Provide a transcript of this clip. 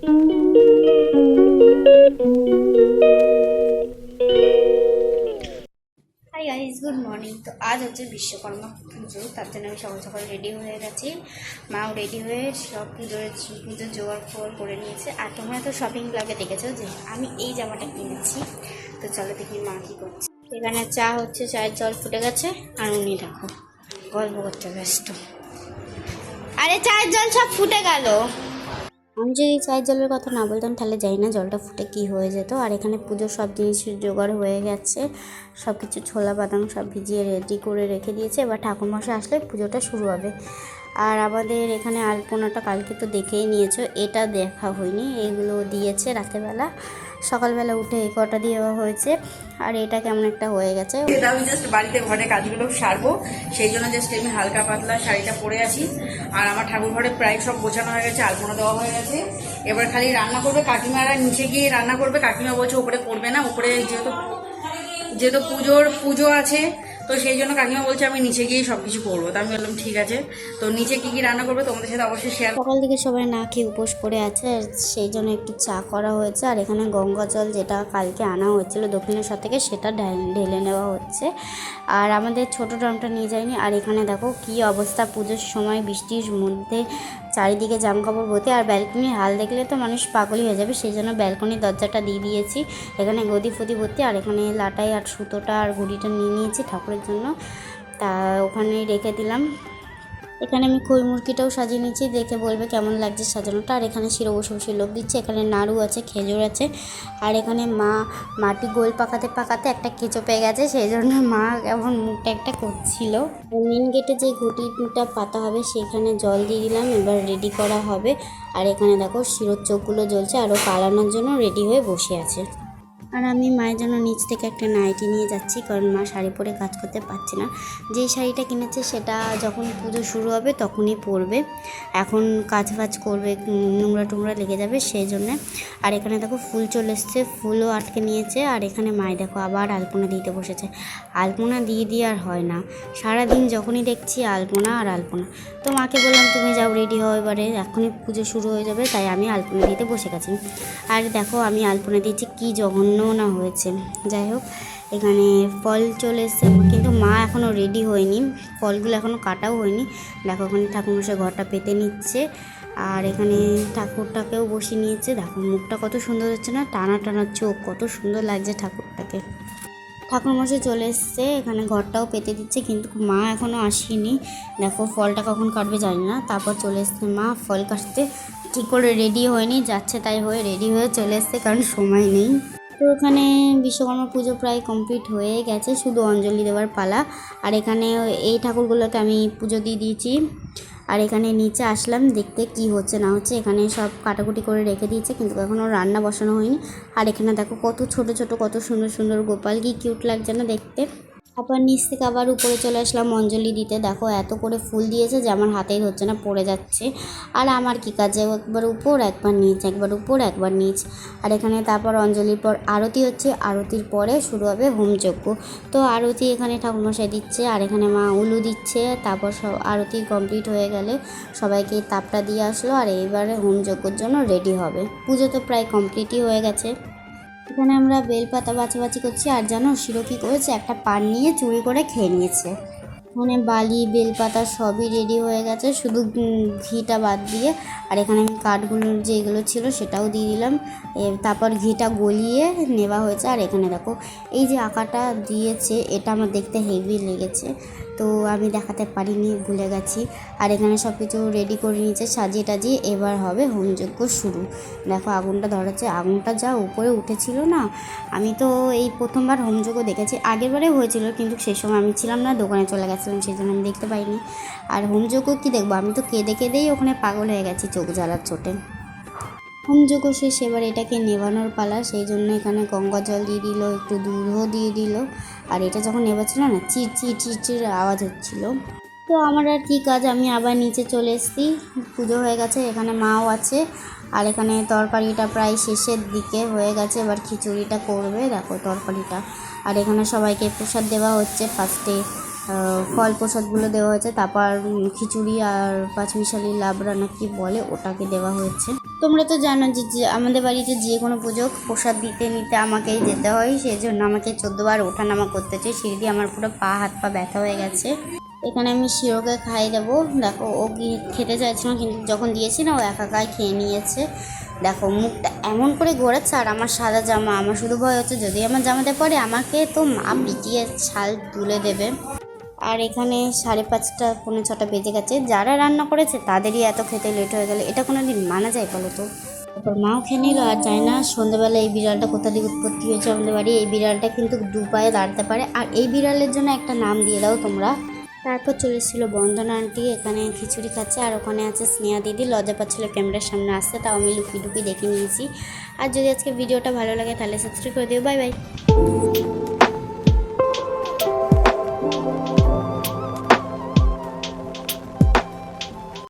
Hi guys, good morning. তো আজ হচ্ছে বিশ্বকর্মা পুজো, তার জন্য আমি সকাল সকাল রেডি হয়ে গেছি। মাও রেডি হয়ে সব পুজোর জোগাড় ফোগাড় করে নিয়েছে। আর তোমরা তো শপিং ব্লগে দেখেছো যে আমি এই জামাটা কিনেছি। তো চলো দেখি মা কী করছে। এখানে চা হচ্ছে, চায়ের জল ফুটে গেছে, আর উনি দেখো গল্প করতে ব্যস্ত। আরে চায়ের জল সব ফুটে গেল। আমি যদি চায়ের জলের কথা না বলতাম তাহলে জানি না জলটা ফুটে কি হয়ে যেত। আর এখানে পুজোর সব জিনিসের জোগাড় হয়ে গেছে, সব কিছু ছোলা বাদাম সব ভিজিয়ে রেডি করে রেখে দিয়েছে। এবার ঠাকুরমশাই আসলে পুজোটা শুরু হবে। আর আমাদের এখানে আলপনাটা কালকে তো দেখেই নিয়েছো, এটা দেখা হয়নি, এগুলো দিয়েছে রাতেরবেলা। সকালবেলা উঠে এই কটা দেওয়া হয়েছে। আর এটা কেমন একটা হয়ে গেছে। এটা আমি জাস্ট বাড়িতে ঘরে কাজগুলো সারবো, সেই জন্য জাস্ট আমি হালকা পাতলা শাড়িটা পরে আছি। আর আমার ঠাকুর ঘরে প্রায় সব গোছানো হয়ে গেছে, আলপনা দেওয়া হয়ে গেছে। এবার খালি রান্না করবে কাকিমারা, নিচে গিয়ে রান্না করবে। কাকিমা বলছে উপরে করবে না, উপরে যেহেতু পুজো আছে, তো সেই জন্য কাকিমা বলছে আমি নিচে গিয়ে সবকিছু করবো। তো আমি বললাম ঠিক আছে। তো নিচে কি কি রান্না করবে তোমাদের সাথে অবশ্যই শেয়ার। সকাল থেকে সবাই না খেয়ে উপোস করে আছে, সেই জন্য একটু চা করা হয়েছে। আর এখানে গঙ্গা জল যেটা কালকে আনা হয়েছিল দক্ষিণেশ্বর থেকে, সেটা ঢেলে নেওয়া হচ্ছে। আর আমাদের ছোট ড্রামটা নিয়ে যায়নি। আর এখানে দেখো কি অবস্থা, পুজোর সময় বৃষ্টির মধ্যে চারিদিকে জামকাপড় ভর্তি। আর ব্যালকনির হাল দেখলে তো মানুষ পাগলই হয়ে যাবে, সেই জন্য ব্যালকনির দরজাটা দিয়ে দিয়েছি। এখানে গদি ফদি ভর্তি। আর এখানে লাটাই আর সুতোটা আর ঘুড়িটা নিয়ে নিয়েছি ঠাকুরের জন্য, তা ওখানেই রেখে দিলাম। এখানে আমি খই মুরগিটাও সাজিয়ে নিয়েছি, দেখে বলবে কেমন লাগছে সাজানোটা। আর এখানে শিরো বসে বসে লোক দিচ্ছে। এখানে নাড়ু আছে, খেজুর আছে। আর এখানে মা মাটি গোল পাকাতে পাকাতে একটা কেঁচো পেয়ে গেছে, সেই জন্য মা কেমন মুখটা একটা করছিল। মেন গেটে যে ঘটিটা পাতা হবে সেখানে জল দিয়ে দিলাম, এবার রেডি করা হবে। আর এখানে দেখো শিরোর চোখগুলো জ্বলছে, আরও পালানোর জন্য রেডি হয়ে বসে আছে। আর আমি মায়ের জন্য নিচ থেকে একটা নাইটি নিয়ে যাচ্ছি, কারণ মা শাড়ি পরে কাজ করতে পারছে না। যেই শাড়িটা কিনেছে সেটা যখন পুজো শুরু হবে তখনই পরবে, এখন কাজ বাজ করবে, নোংরা টোংরা লেগে যাবে সেই জন্যে। আর এখানে দেখো ফুল চলে এসছে, ফুলও আটকে নিয়েছে। আর এখানে মায় দেখো আবার আলপনা দিতে বসেছে। আলপনা দিয়ে আর হয় না, সারাদিন যখনই দেখছি আলপনা আর আলপনা। তো মাকে বললাম তুমি যাও রেডি হও, এবারে এখনই পুজো শুরু হয়ে যাবে, তাই আমি আলপনা দিতে বসে গেছি। আর দেখো আমি আলপনা দিয়েছি, কি জঘন্য না হয়েছে। যাই হোক, এখানে ফল চলে এসছে, কিন্তু মা এখনও রেডি হয়নি, ফলগুলো এখনও কাটাও হয়নি। দেখো ওখানে ঠাকুরমশাই ঘরটা পেতে নিচ্ছে। আর এখানে ঠাকুরটাকেও বসিয়ে নিয়েছে। দেখো মুখটা কত সুন্দর হচ্ছে না, টানা টানা চোখ, কত সুন্দর লাগছে ঠাকুরটাকে। ঠাকুরমশাই চলে এসছে, এখানে ঘরটাও পেতে দিচ্ছে, কিন্তু মা এখনও আসেনি। দেখো ফলটা কখন কাটবে জানি না। তারপর চলে এসছে মা ফল কাটতে, ঠিক করে রেডি হয়নি, যাচ্ছে তাই হয়ে রেডি হয়ে চলে এসছে, কারণ সময় নেই। তো এখানে বিশ্বকর্মা পুজো প্রায় কমপ্লিট হয়ে গেছে, শুধু অঞ্জলি দেওয়ার পালা। আর এখানে এই ঠাকুরগুলোকে আমি পুজো দিয়ে দিয়েছি। আর এখানে নিচে আসলাম দেখতে কি হচ্ছে না হচ্ছে। এখানে সব কাটাকুটি করে রেখে দিয়েছে, কিন্তু এখনও রান্না বসানো হয়নি। আর এখানে দেখো কত ছোট ছোট কত সুন্দর সুন্দর গোপাল, কি কিউট লাগছে না দেখতে। আবার নিচ থেকে আবার উপরে চলে আসলাম অঞ্জলি দিতে। দেখো এত করে ফুল দিয়েছে যে আমার হাতেই হচ্ছে না, পড়ে যাচ্ছে। আর আমার কি কাজে, একবার উপর একবার নিচ, একবার উপর একবার নিচ। আর এখানে তারপর অঞ্জলির পর আরতি হচ্ছে, আরতির পরে শুরু হবে হোমযজ্ঞ। তো আরতি এখানে ঠাকুরমশাই দিচ্ছে, আর এখানে মা উলু দিচ্ছে। তারপর সব আরতি কমপ্লিট হয়ে গেলে সবাইকে তাপটা দিয়ে আসলো। আর এইবারে হোমযজ্ঞর জন্য রেডি হবে। পুজো তো প্রায় কমপ্লিটই হয়ে গেছে। এখানে আমরা বেলপাতা বাছাবাছি করছি। আর জানো শিরো কী করেছে, একটা পান নিয়ে চুরি করে খেয়ে নিয়েছে। এখানে বালি বেলপাতা সবই রেডি হয়ে গেছে, শুধু ঘিটা বাদ দিয়ে। আর এখানে আমি কাঠগুলো যেগুলো ছিল সেটাও দিয়ে দিলাম, তারপর ঘিটা গলিয়ে নেওয়া হয়েছে। আর এখানে দেখো এই যে আঁকাটা দিয়েছে, এটা আমার দেখতে হেভি লেগেছে, তো আমি দেখাতে পারিনি, ভুলে গেছি। আর এখানে সব কিছু রেডি করে নিয়েছে সাজিয়ে টাজিয়ে, এবার হবে হোমযজ্ঞ শুরু। দেখো আগুনটা ধরেছে, আগুনটা যা উপরে উঠেছিল না, আমি তো এই প্রথমবার হোমযজ্ঞ দেখেছি, আগেরবারে হয়েছিল কিন্তু সেই সময় আমি ছিলাম না, দোকানে চলে গেছিলাম, সেই জন্য আমি দেখতে পাইনি। আর হোমযজ্ঞ কী দেখবো, আমি তো কেঁদে কেঁদেই ওখানে পাগল হয়ে গেছি চোখ জ্বালার চোটে। হোমযজ্ঞ শেষ, এবার এটাকে নেভানোর পালা, সেই জন্য এখানে গঙ্গা জল দিয়ে দিল, একটু দুধও দিয়ে দিল। আর এটা যখন নেভাচ্ছিল না, চির আওয়াজ হচ্ছিল। তো আমার আর কী কাজ, আমি আবার নিচে চলে এসেছি। পুজো হয়ে গেছে, এখানে মাও আছে। আর এখানে তরকারিটা প্রায় শেষের দিকে হয়ে গেছে, এবার খিচুড়িটা করবে, দেখো তরকারিটা। আর এখানে সবাইকে প্রসাদ দেওয়া হচ্ছে, ফার্স্টে ফল প্রসাদগুলো দেওয়া হয়েছে, তারপর খিচুড়ি আর পাঁচমিশালি লাবড়া না কি বলে ওটাকে দেওয়া হয়েছে। তোমরা তো জানো যে আমাদের বাড়িতে যে কোনো পুজো প্রসাদ দিতে নিতে আমাকেই যেতে হয়, সেই জন্য আমাকে 14 বার ওঠানামা করতে হচ্ছে। সিঁড়ি দিয়ে আমার পুরো পা হাত পা ব্যথা হয়ে গেছে। এখানে আমি শিরোকে খাইয়ে দেবো। দেখো ও খেতে চাইছিল না, কিন্তু যখন দিয়েছি না ও একাই খেয়ে নিয়েছে। দেখো মুখটা এমন করে ঘোরাচ্ছে, আর আমার সাদা জামা, আমার শুধু ভয় হচ্ছে যদি আমার জামাতে পরে আমাকে তো মা পিটিয়ে ছাল তুলে দেবে। আর এখানে 5:30 পৌনে 6টা বেজে গেছে। যারা রান্না করেছে তাদেরই এত খেতে লেট হয়ে গেলে এটা কোনো দিন মানা যায় বলো তো? তারপর মাও খেয়ে নিল। আর যায় না সন্ধ্যেবেলা এই বিড়ালটা কোথা থেকে উৎপত্তি হয়েছে আমাদের বাড়ি। এই বিড়ালটা কিন্তু 2 পায়ে দাঁড়াতে পারে, আর এই বিড়ালের জন্য একটা নাম দিয়ে দাও তোমরা। তারপর চলে এসেছিলো বন্দনা আন্টি, এখানে খিচুড়ি খাচ্ছে। আর ওখানে আছে স্নেহা দিদি, লজ্জা পাচ্ছিলো ক্যামেরার সামনে আসতে, তাও আমি লুকিয়ে লুকিয়ে দেখে নিয়েছি। আর যদি আজকে ভিডিওটা ভালো লাগে তাহলে সাবস্ক্রাইব করে দিও। Bye bye.